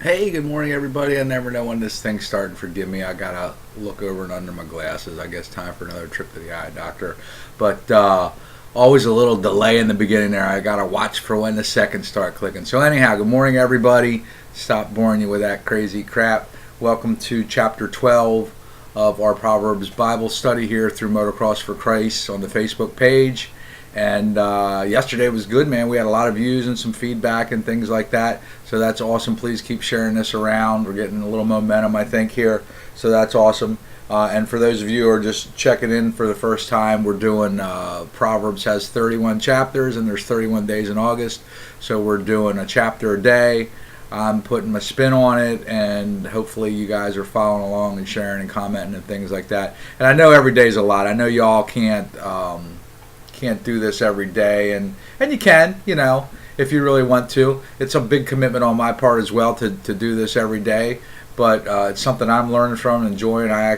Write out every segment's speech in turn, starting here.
Hey, good morning, everybody. I never know when this thing's starting. Forgive me. I gotta look over and under my glasses. I guess time for another trip to the eye doctor. But always a little delay in the beginning there. I gotta watch for when the seconds start clicking. So anyhow, good morning, everybody. Stop boring you with that crazy crap. Welcome to chapter 12 of our Proverbs Bible study here through Motocross for Christ on the Facebook page. And yesterday was good, man. We had a lot of views and some feedback and things like that. So that's awesome. Please keep sharing this around. We're getting a little momentum, I think, here. So that's awesome. And for those of you who are just checking in for the first time, we're doing Proverbs has 31 chapters, and there's 31 days in August. So we're doing a chapter a day. I'm putting my spin on it, and hopefully you guys are following along and sharing and commenting and things like that. And I know every day's a lot. I know y'all can't do this every day, and you can, if you really want to. It's a big commitment on my part as well to do this every day, but it's something I'm learning from and enjoying. I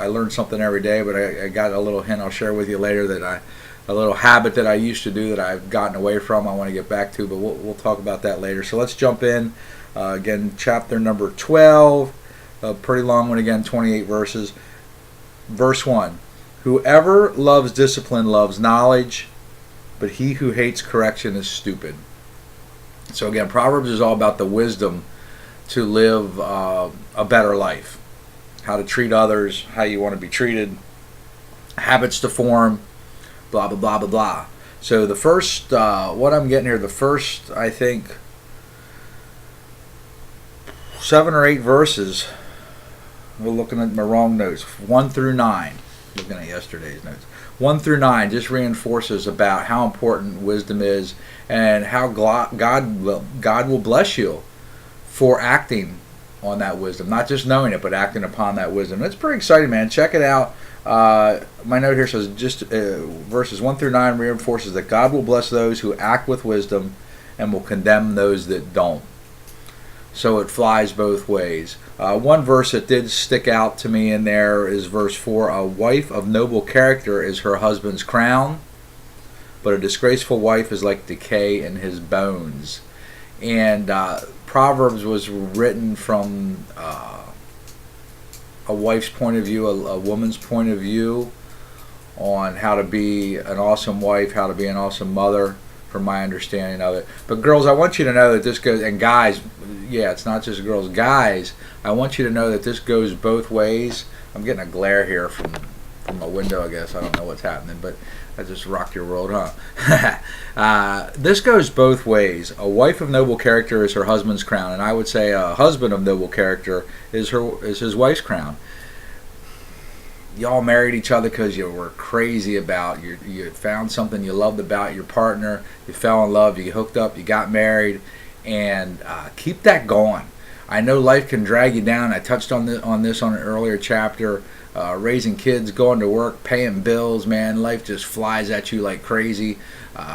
learn something every day, but I got a little hint I'll share with you later a little habit that I used to do that I've gotten away from. I want to get back to, but we'll talk about that later. So let's jump in. Again, chapter number 12, a pretty long one again, 28 verses. Verse 1. Whoever loves discipline loves knowledge, but he who hates correction is stupid. So again, Proverbs is all about the wisdom to live a better life, how to treat others, how you want to be treated, habits to form, blah, blah, blah, blah, blah. So the first, what I'm getting here, the first, I think, 7 or 8 verses, we're looking at my wrong notes, 1 through 9. Looking at yesterday's notes, 1 through 9 just reinforces about how important wisdom is and how God will bless you for acting on that wisdom, not just knowing it, but acting upon that wisdom. It's pretty exciting, man. Check it out. My note here says just verses 1 through 9 reinforces that God will bless those who act with wisdom and will condemn those that don't. So it flies both ways. One verse that did stick out to me in there is verse 4. A wife of noble character is her husband's crown, but a disgraceful wife is like decay in his bones. And Proverbs was written from a wife's point of view, a woman's point of view on how to be an awesome wife, how to be an awesome mother, from my understanding of it. But girls, I want you to know that this goes, and guys, yeah, it's not just girls. Guys, I want you to know that this goes both ways. I'm getting a glare here from my window, I guess. I don't know what's happening, but I just rocked your world, huh? This goes both ways. A wife of noble character is her husband's crown, and I would say a husband of noble character is his wife's crown. Y'all married each other because you were crazy about you found something you loved about your partner, you fell in love, you hooked up, you got married, and keep that going. I know life can drag you down. I touched on this on an earlier chapter. Raising kids, going to work, paying bills, man, life just flies at you like crazy.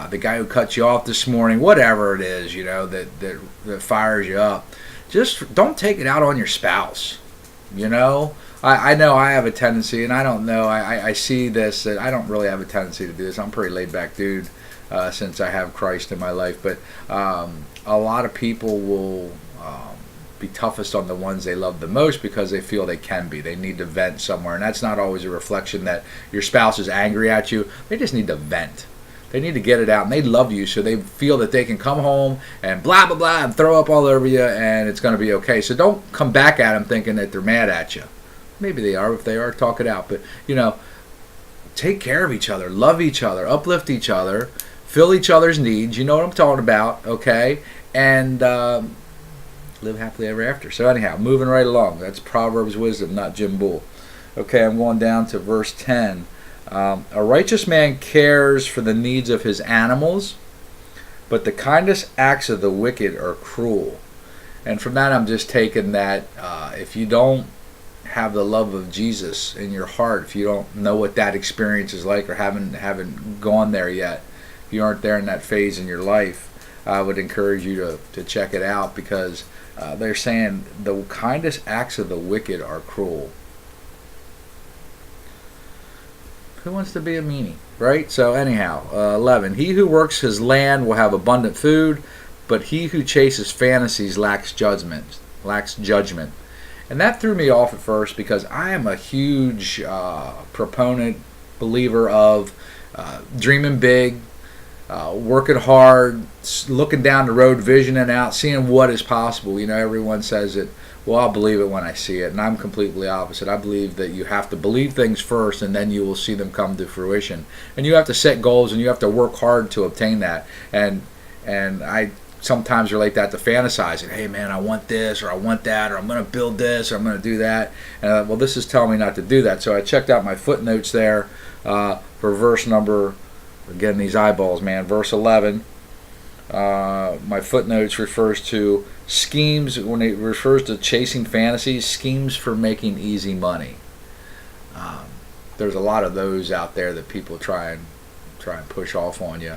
The guy who cut you off this morning, whatever it is, that fires you up, just don't take it out on your spouse. I know I have a tendency, and I don't know, I see this, that I don't really have a tendency to do this. I'm a pretty laid-back dude since I have Christ in my life, but a lot of people will be toughest on the ones they love the most because they feel they can be. They need to vent somewhere, and that's not always a reflection that your spouse is angry at you. They just need to vent. They need to get it out, and they love you, so they feel that they can come home and blah, blah, blah, and throw up all over you, and it's going to be okay. So don't come back at them thinking that they're mad at you. Maybe they are. If they are, talk it out. But, take care of each other, love each other, uplift each other, fill each other's needs. You know what I'm talking about, okay? And live happily ever after. So anyhow, moving right along. That's Proverbs wisdom, not Jim Bull. Okay, I'm going down to verse 10. A righteous man cares for the needs of his animals, but the kindest acts of the wicked are cruel. And from that, I'm just taking that if you don't have the love of Jesus in your heart, if you don't know what that experience is like or haven't gone there yet, if you aren't there in that phase in your life, I would encourage you to check it out, because they're saying the kindest acts of the wicked are cruel. Who wants to be a meanie, right? So anyhow, 11. He who works his land will have abundant food, but he who chases fantasies lacks judgment. lacks judgment. And that threw me off at first because I am a huge proponent, believer of dreaming big, working hard, looking down the road, visioning out, seeing what is possible. You know, everyone says it. Well, I'll believe it when I see it, and I'm completely opposite. I believe that you have to believe things first, and then you will see them come to fruition. And you have to set goals, and you have to work hard to obtain that. And I sometimes relate that to fantasizing. Hey, man, I want this, or I want that, or I'm going to build this, or I'm going to do that. And well, this is telling me not to do that. So I checked out my footnotes there for verse number. Again, these eyeballs, man. Verse 11. My footnotes refers to schemes. When it refers to chasing fantasies, schemes for making easy money. There's a lot of those out there that people try and push off on you.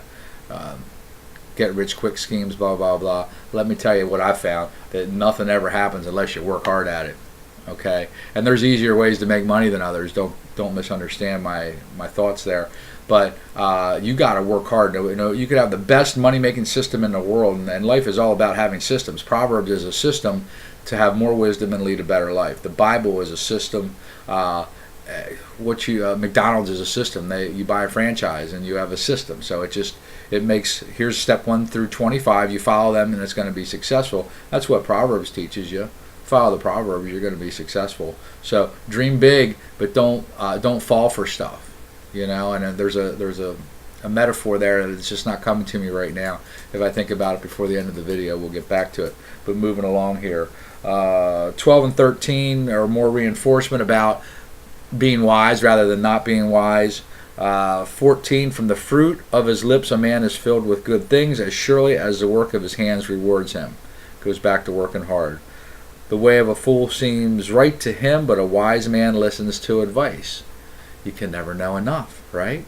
Get rich quick schemes, blah blah blah. Let me tell you what I found: that nothing ever happens unless you work hard at it. Okay, and there's easier ways to make money than others. Don't misunderstand my thoughts there. But you got to work hard. You know, you could have the best money-making system in the world, and life is all about having systems. Proverbs is a system to have more wisdom and lead a better life. The Bible is a system. McDonald's is a system. You buy a franchise and you have a system. So it makes, here's step 1 through 25. You follow them and it's going to be successful. That's what Proverbs teaches you. Follow the Proverbs, you're going to be successful. So dream big, but don't fall for stuff. You know, and there's a metaphor there that's just not coming to me right now. If I think about it before the end of the video, we'll get back to it. But moving along here, 12 and 13 are more reinforcement about being wise rather than not being wise. 14, from the fruit of his lips a man is filled with good things, as surely as the work of his hands rewards him. Goes back to working hard. The way of a fool seems right to him, but a wise man listens to advice. You can never know enough, right?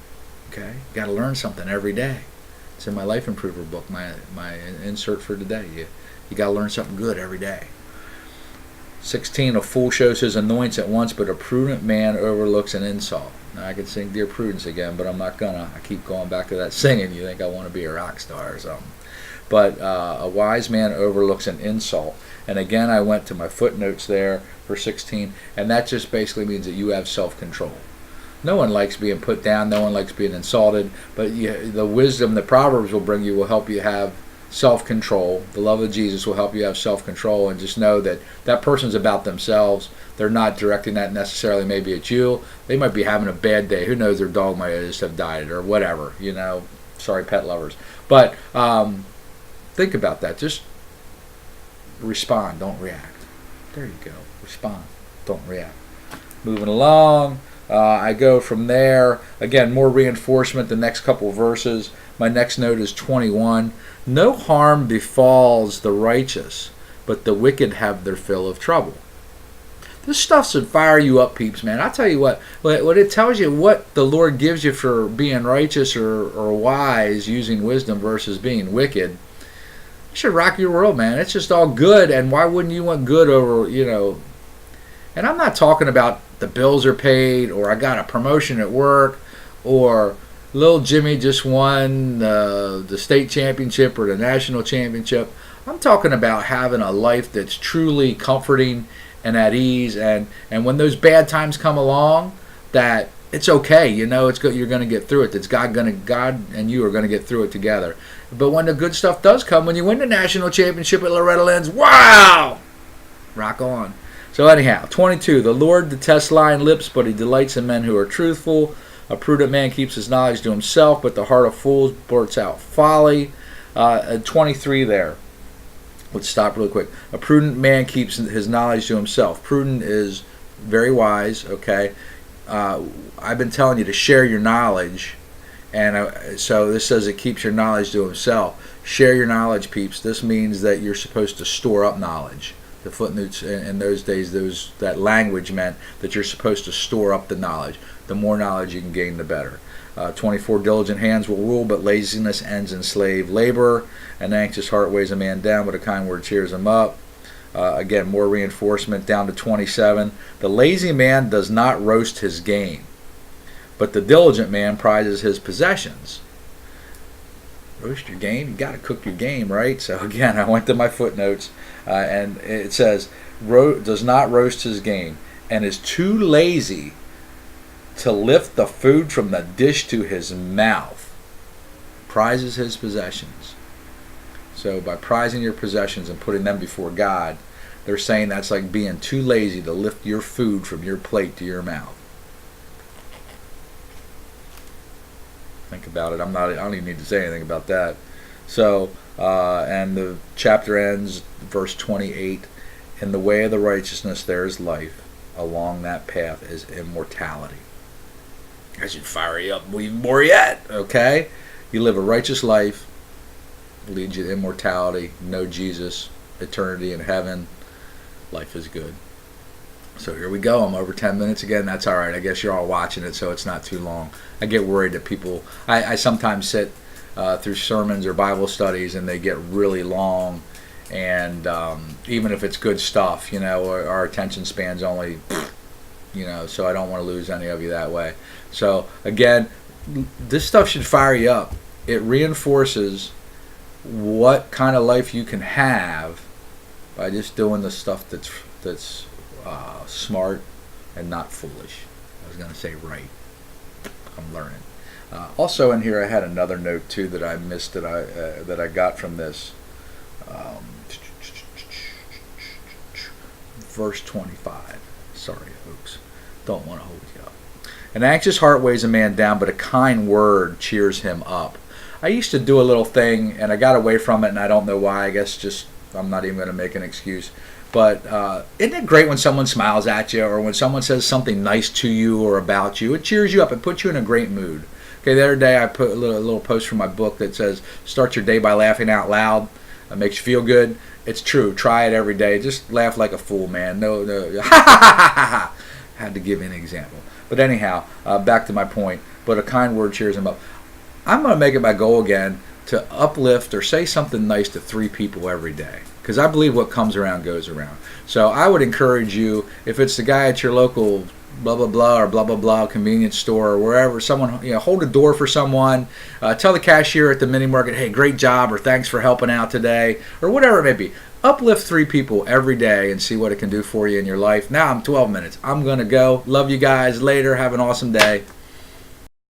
Okay, you got to learn something every day. It's in my Life Improver book, my insert for today. You got to learn something good every day. 16, a fool shows his annoyance at once, but a prudent man overlooks an insult. Now I could sing Dear Prudence again, but I'm not gonna. I keep going back to that singing. You think I want to be a rock star or something. But a wise man overlooks an insult. And again, I went to my footnotes there for 16, and that just basically means that you have self-control. No one likes being put down. No one likes being insulted. But the wisdom that Proverbs will bring you will help you have self-control. The love of Jesus will help you have self-control, and just know that that person's about themselves. They're not directing that necessarily maybe at you. They might be having a bad day. Who knows, their dog might just have died or whatever. You know, sorry, pet lovers. But think about that. Just respond. Don't react. There you go. Respond. Don't react. Moving along. I go from there. Again, more reinforcement the next couple verses. My next note is 21. No harm befalls the righteous, but the wicked have their fill of trouble. This stuff should fire you up, peeps, man. I tell you what it tells you, what the Lord gives you for being righteous or wise using wisdom versus being wicked. It should rock your world, man. It's just all good, and why wouldn't you want good over, you know? And I'm not talking about the bills are paid, or I got a promotion at work, or little Jimmy just won the state championship or the national championship. I'm talking about having a life that's truly comforting and at ease, and when those bad times come along, that it's okay. You know, it's good. You're going to get through it. It's God and you are going to get through it together. But when the good stuff does come, when you win the national championship at Loretta Lynn's, wow, rock on. So anyhow, 22, the Lord detests lying lips, but he delights in men who are truthful. A prudent man keeps his knowledge to himself, but the heart of fools blurts out folly. 23 there. Let's stop really quick. A prudent man keeps his knowledge to himself. Prudent is very wise, okay? I've been telling you to share your knowledge, and so this says it keeps your knowledge to himself. Share your knowledge, peeps. This means that you're supposed to store up knowledge. The footnotes in those days, that language meant that you're supposed to store up the knowledge. The more knowledge you can gain, the better. 24, diligent hands will rule, but laziness ends in slave labor. An anxious heart weighs a man down, but a kind word cheers him up. Again, more reinforcement down to 27. The lazy man does not roast his game, but the diligent man prizes his possessions. Roast your game? You got to cook your game, right? So again, I went to my footnotes, and it says, does not roast his game, and is too lazy to lift the food from the dish to his mouth. Prizes his possessions. So by prizing your possessions and putting them before God, they're saying that's like being too lazy to lift your food from your plate to your mouth. Think about it. I don't even need to say anything about that. So, and the chapter ends, verse 28. In the way of the righteousness there is life. Along that path is immortality. I should fire you up even more yet. Okay? You live a righteous life. Leads you to immortality. Know Jesus. Eternity in heaven. Life is good. So here we go. I'm over 10 minutes again. That's all right. I guess you're all watching it, so it's not too long. I get worried that people... I sometimes sit through sermons or Bible studies, and they get really long. And even if it's good stuff, our attention span's only... so I don't want to lose any of you that way. So, again, this stuff should fire you up. It reinforces what kind of life you can have by just doing the stuff that's smart and not foolish. I was going to say right. I'm learning. Also in here I had another note too that I missed that I got from this. Verse 25. Sorry, folks. Don't want to hold you up. An anxious heart weighs a man down, but a kind word cheers him up. I used to do a little thing, and I got away from it, and I don't know why. I guess just I'm not even going to make an excuse. But isn't it great when someone smiles at you, or when someone says something nice to you or about you? It cheers you up. It puts you in a great mood. Okay, the other day I put a little post from my book that says, start your day by laughing out loud. It makes you feel good. It's true. Try it every day. Just laugh like a fool, man. No. Had to give you an example. But anyhow, back to my point. But a kind word cheers him up. I'm going to make it my goal again to uplift or say something nice to 3 people every day. Because I believe what comes around goes around. So I would encourage you, if it's the guy at your local blah, blah, blah, or blah, blah, blah convenience store or wherever, someone, hold a door for someone, tell the cashier at the mini market, hey, great job, or thanks for helping out today, or whatever it may be. Uplift 3 people every day and see what it can do for you in your life. Now I'm 12 minutes. I'm going to go. Love you guys. Later. Have an awesome day.